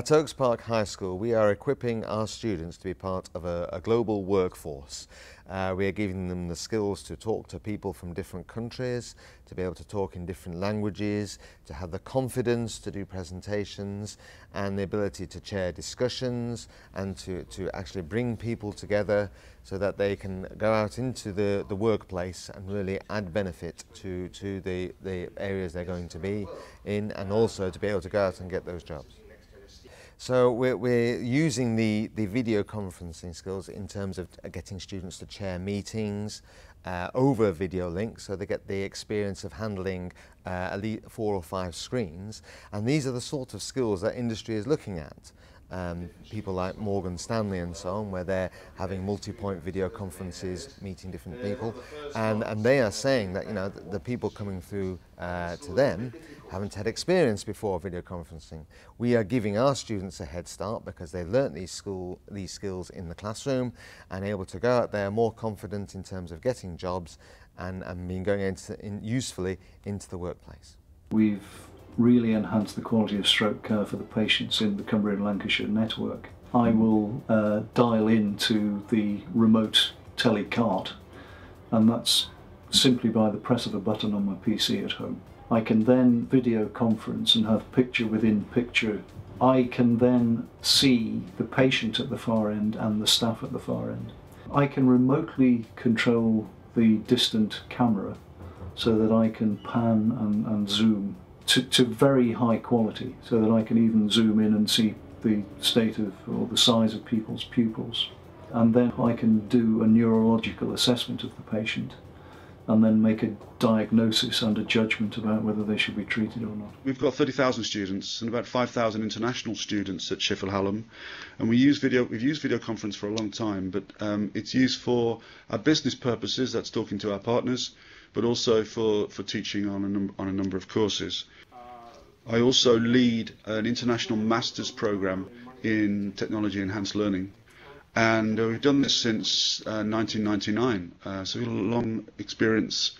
At Oaks Park High School, we are equipping our students to be part of a global workforce. We are giving them the skills to talk to people from different countries, to be able to talk in different languages, to have the confidence to do presentations, and the ability to chair discussions, and to actually bring people together so that they can go out into the workplace and really add benefit to the areas they're going to be in, and also to be able to go out and get those jobs. So we're using the video conferencing skills in terms of getting students to chair meetings over a video link, so they get the experience of handling at least 4 or 5 screens. And these are the sort of skills that industry is looking at. People like Morgan Stanley and so on, where they're having multi-point video conferences, meeting different people, and they are saying that, you know, the people coming through to them haven't had experience before video conferencing. We are giving our students a head start because they learnt these skills in the classroom and able to go out there more confident in terms of getting jobs and being going usefully into the workplace. We've really enhance the quality of stroke care for the patients in the Cumbria and Lancashire network. I will dial into the remote telecart, and that's simply by the press of a button on my PC at home. I can then video conference and have picture within picture. I can then see the patient at the far end and the staff at the far end. I can remotely control the distant camera so that I can pan and zoom to very high quality, so that I can even zoom in and see the state of or the size of people's pupils. And then I can do a neurological assessment of the patient and then make a diagnosis and a judgment about whether they should be treated or not. We've got 30,000 students and about 5,000 international students at Sheffield Hallam, and we've used video conference for a long time, but it's used for our business purposes, that's talking to our partners, but also for teaching on a number of courses. I also lead an international master's program in technology enhanced learning, and we've done this since 1999, so we've got a long experience.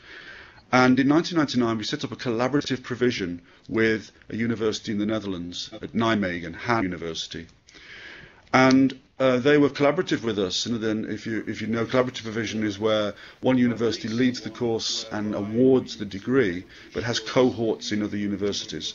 And in 1999 we set up a collaborative provision with a university in the Netherlands at Nijmegen, Han University, and they were collaborative with us. And then, if you know, collaborative provision is where one university leads the course and awards the degree, but has cohorts in other universities.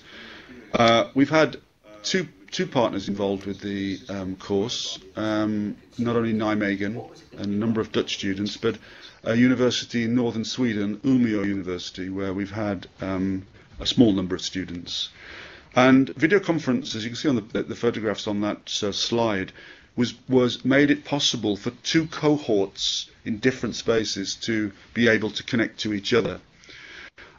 We've had two partners involved with the course, not only Nijmegen and a number of Dutch students, but a university in northern Sweden, Umeå University, where we've had a small number of students. And video conference, as you can see on the photographs on that slide, was made it possible for 2 cohorts in different spaces to be able to connect to each other.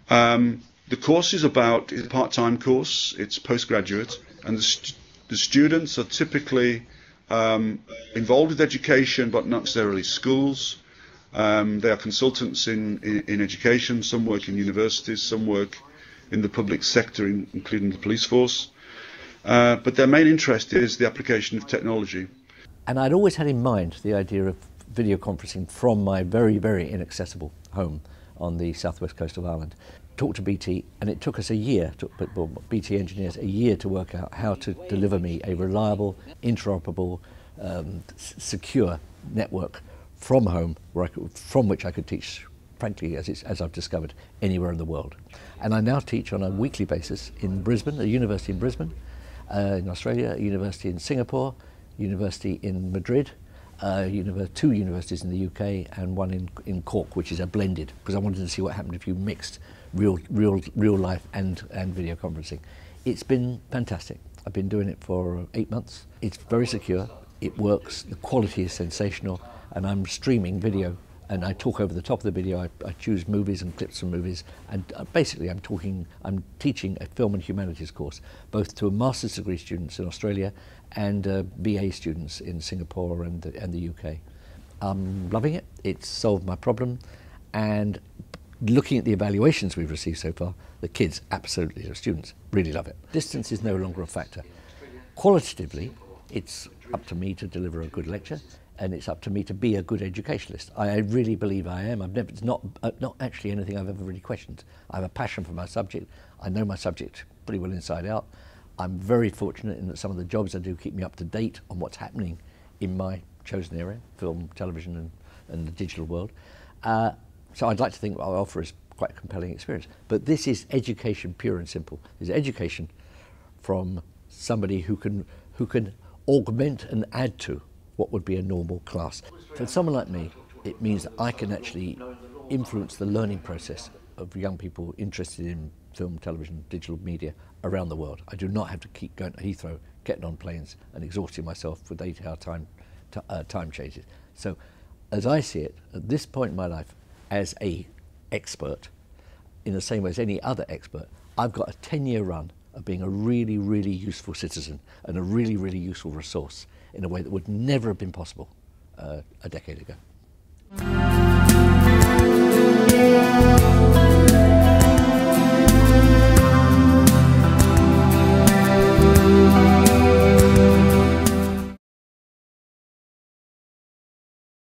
The course is a part-time course, it's postgraduate, and the students are typically involved with education but not necessarily schools. They are consultants in education, some work in universities, some work in the public sector, including the police force. But their main interest is the application of technology. And I'd always had in mind the idea of video conferencing from my very, very inaccessible home on the southwest coast of Ireland. Talked to BT, and it took us a year, BT engineers, a year to work out how to deliver me a reliable, interoperable, secure network from home, from which I could teach, frankly, as I've discovered, anywhere in the world. And I now teach on a weekly basis in Brisbane, a university in Brisbane, in Australia, a university in Singapore, university in Madrid, 2 universities in the UK, and one in Cork, which is a blended, because I wanted to see what happened if you mixed real life and video conferencing. It's been fantastic. I've been doing it for 8 months. It's very secure, it works, the quality is sensational, and I'm streaming video, and I talk over the top of the video. I choose movies and clips from movies, and basically I'm teaching a film and humanities course, both to master's degree students in Australia and BA students in Singapore and the UK. I'm loving it. It's solved my problem, and looking at the evaluations we've received so far, the kids, absolutely, the students, really love it. Distance is no longer a factor. Qualitatively, it's up to me to deliver a good lecture, and it's up to me to be a good educationalist. I really believe I am. It's not actually anything I've ever really questioned. I have a passion for my subject. I know my subject pretty well inside out. I'm very fortunate in that some of the jobs I do keep me up to date on what's happening in my chosen area, film, television and the digital world. So I'd like to think what I offer is quite a compelling experience. But this is education pure and simple. It's education from somebody who can augment and add to what would be a normal class. For someone like me, it means that I can actually influence the learning process of young people interested in film, television, digital media around the world. I do not have to keep going to Heathrow, getting on planes and exhausting myself with 8-hour time changes. So as I see it, at this point in my life, as a expert, in the same way as any other expert, I've got a 10-year run of being a really, really useful citizen and a really, really useful resource in a way that would never have been possible a decade ago.